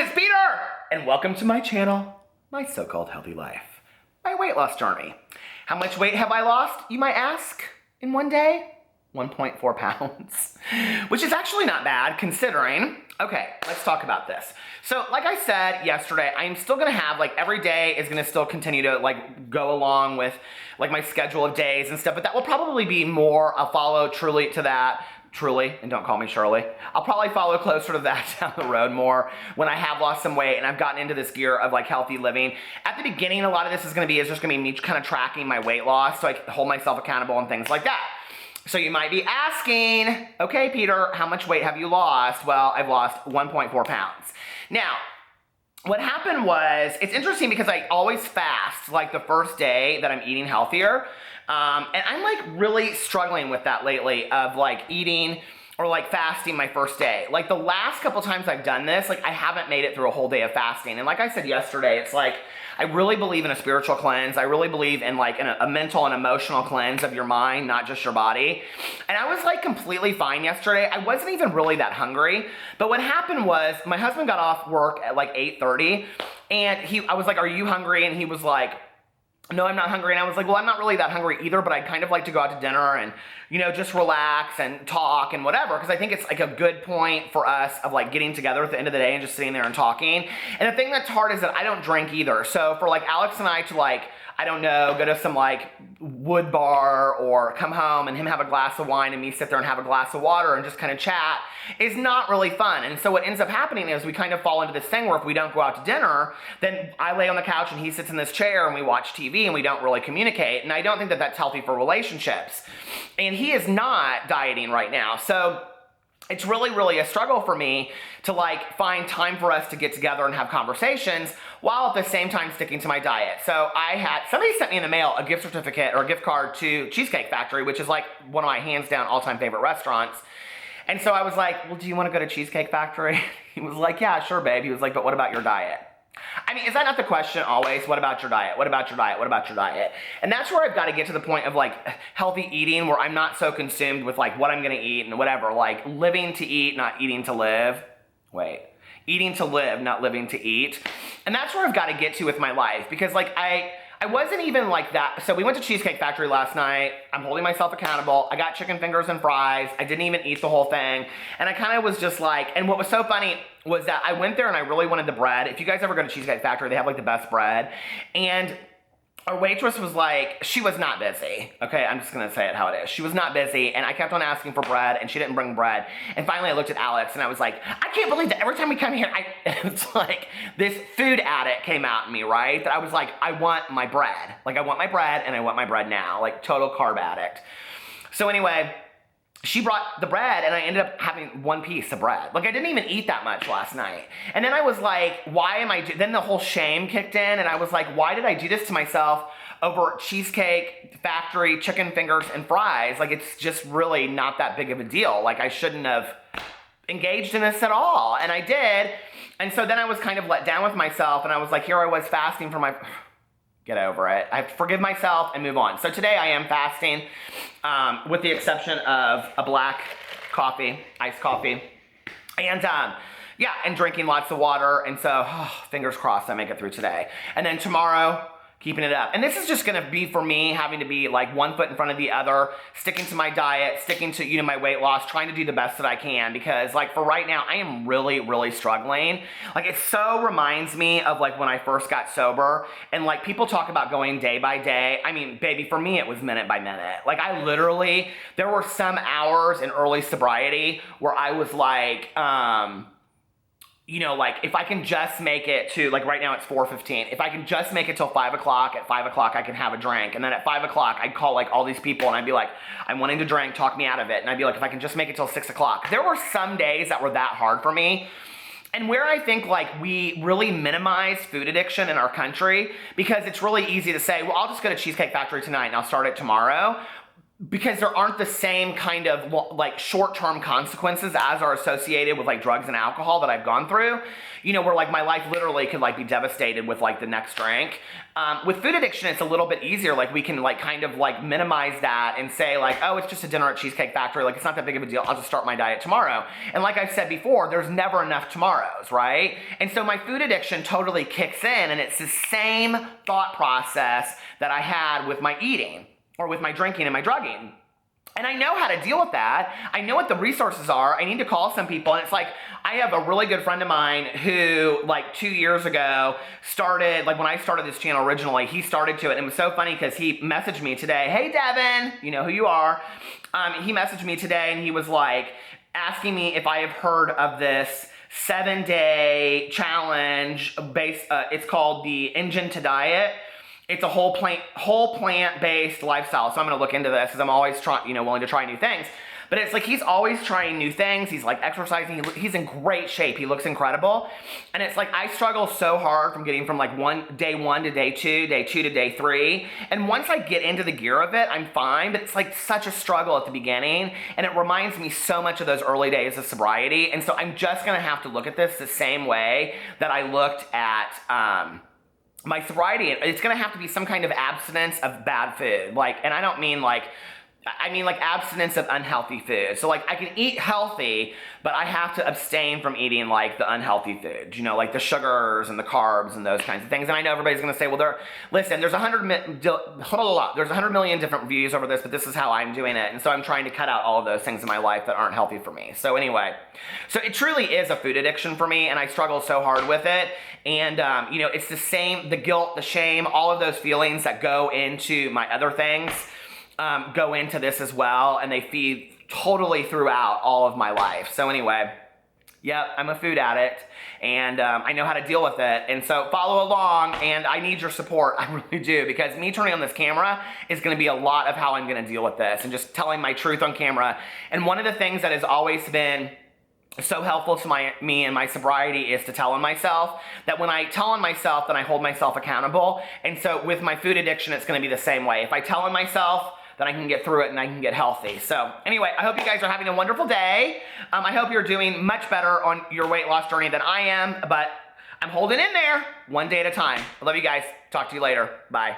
it's Peter, and welcome to my channel, my so-called healthy life, my weight loss journey. How much weight have I lost, you might ask, in one day? 1.4 pounds, which is actually not bad considering. Okay, let's talk about this. So like I said yesterday, I'm still gonna have, like, every day is gonna still continue to like go along with like my schedule of days and stuff, but that will probably be more, I'll follow truly to that, and don't call me Shirley. I'll probably follow closer to that down the road more when I have lost some weight and I've gotten into this gear of like healthy living. At the beginning, a lot of this is just gonna be me kind of tracking my weight loss so I can hold myself accountable and things like that. So you might be asking, okay, Peter, how much weight have you lost? Well, I've lost 1.4 pounds. Now, what happened was, it's interesting because I always fast like the first day that I'm eating healthier. And I'm like really struggling with that lately of like eating or like fasting my first day. Like the last couple times I've done this, like I haven't made it through a whole day of fasting. And like I said yesterday, it's like, I really believe in a spiritual cleanse. I really believe in like a mental and emotional cleanse of your mind, not just your body. And I was like completely fine yesterday. I wasn't even really that hungry. But what happened was my husband got off work at like 8:30 and I was like, are you hungry? And he was like, no, I'm not hungry. And I was like, well, I'm not really that hungry either, but I'd kind of like to go out to dinner and, you know, just relax and talk and whatever. Because I think it's like a good point for us of like getting together at the end of the day and just sitting there and talking. And the thing that's hard is that I don't drink either. So for like Alex and I to like, I don't know, go to some like wood bar or come home and him have a glass of wine and me sit there and have a glass of water and just kind of chat is not really fun. And so what ends up happening is we kind of fall into this thing where if we don't go out to dinner, then I lay on the couch and he sits in this chair and we watch TV and we don't really communicate. And I don't think that that's healthy for relationships. And he is not dieting right now. So it's really a struggle for me to like find time for us to get together and have conversations while at the same time sticking to my diet. So somebody sent me in the mail a gift certificate or a gift card to Cheesecake Factory, which is like one of my hands down all-time favorite restaurants. And so I was like, well, do you want to go to Cheesecake Factory? He was like, yeah, sure, babe. He was like, but what about your diet? I mean, is that not the question always? What about your diet? What about your diet? What about your diet? And that's where I've got to get to the point of like healthy eating where I'm not so consumed with like what I'm going to eat and whatever, like living to eat, not eating to live. Wait, eating to live, not living to eat. And that's where I've got to get to with my life because like I wasn't even like that. So we went to Cheesecake Factory last night. I'm holding myself accountable. I got chicken fingers and fries. I didn't even eat the whole thing. And I kind of was just like, and what was so funny was that I went there and I really wanted the bread. If you guys ever go to Cheesecake Factory, they have like the best bread. And our waitress was like, she was not busy. Okay, I'm just gonna say it how it is. She was not busy and I kept on asking for bread and she didn't bring bread. And finally I looked at Alex and I was like, I can't believe that every time we come here, it's like this food addict came out in me, right? That I was like, I want my bread. Like I want my bread and I want my bread now, like total carb addict. So anyway, she brought the bread and I ended up having one piece of bread. Like I didn't even eat that much last night. And then I was like, then the whole shame kicked in and I was like, why did I do this to myself over Cheesecake Factory, chicken fingers and fries? Like it's just really not that big of a deal. Like I shouldn't have engaged in this at all. And I did. And so then I was kind of let down with myself and I was like, here I was fasting for my... Get over it. I have to forgive myself and move on. So today I am fasting with the exception of a black coffee, iced coffee. And yeah, and drinking lots of water. And so fingers crossed I make it through today. And then tomorrow, keeping it up. And this is just gonna be for me having to be like one foot in front of the other, sticking to my diet, sticking to, you know, my weight loss, trying to do the best that I can because like for right now, I am really struggling. Like it so reminds me of like when I first got sober and like people talk about going day by day. I mean, baby, for me, it was minute by minute. Like I literally, there were some hours in early sobriety where I was like, you know, like if I can just make it to, like right now it's 4:15. If I can just make it till 5 o'clock, at 5 o'clock I can have a drink. And then at 5 o'clock I'd call like all these people and I'd be like, I'm wanting to drink, talk me out of it. And I'd be like, if I can just make it till 6 o'clock. There were some days that were that hard for me. And where I think like we really minimize food addiction in our country because it's really easy to say, well, I'll just go to Cheesecake Factory tonight and I'll start it tomorrow. because there aren't the same kind of like short-term consequences as are associated with like drugs and alcohol that I've gone through, you know, where like my life literally could like be devastated with like the next drink. With food addiction, it's a little bit easier. Like we can like kind of like minimize that and say like, oh, it's just a dinner at Cheesecake Factory. Like it's not that big of a deal. I'll just start my diet tomorrow. And like I've said before, there's never enough tomorrows, right? And so my food addiction totally kicks in, and it's the same thought process that I had with my eating or with my drinking and my drugging. And I know how to deal with that. I know what the resources are. I need to call some people. And it's like, I have a really good friend of mine who like 2 years ago started, like when I started this channel originally, he started to it. And it was so funny because he messaged me today, hey Devin, you know who you are. He messaged me today and he was like asking me if I have heard of this 7-day challenge based, it's called the Engine to Diet. It's a whole plant-based lifestyle. So I'm gonna look into this because I'm always willing to try new things. But it's like he's always trying new things. He's like exercising. He's in great shape. He looks incredible. And it's like I struggle so hard from getting from like day one to day two to day three. And once I get into the gear of it, I'm fine. But it's like such a struggle at the beginning. And it reminds me so much of those early days of sobriety. And so I'm just gonna have to look at this the same way that I looked at my sobriety. It's gonna have to be some kind of abstinence of bad food. Like, and I don't mean like, I mean like abstinence of unhealthy food. So like I can eat healthy, but I have to abstain from eating like the unhealthy foods, you know, like the sugars and the carbs and those kinds of things. And I know everybody's gonna say, well, there's 100 million different views over this, but this is how I'm doing it. And so I'm trying to cut out all of those things in my life that aren't healthy for me. So anyway, so it truly is a food addiction for me, and I struggle so hard with it. And you know, it's the same, the guilt, the shame, all of those feelings that go into my other things go into this as well, and they feed totally throughout all of my life. So anyway, yep, I'm a food addict, and I know how to deal with it. And so follow along, and I need your support. I really do, because me turning on this camera is gonna be a lot of how I'm gonna deal with this, and just telling my truth on camera. And one of the things that has always been so helpful to me and my sobriety is to tell on myself, that when I tell on myself, then I hold myself accountable. And so with my food addiction, it's gonna be the same way. If I tell on myself, then I can get through it and I can get healthy. So anyway, I hope you guys are having a wonderful day. I hope you're doing much better on your weight loss journey than I am, but I'm holding in there one day at a time. I love you guys. Talk to you later. Bye.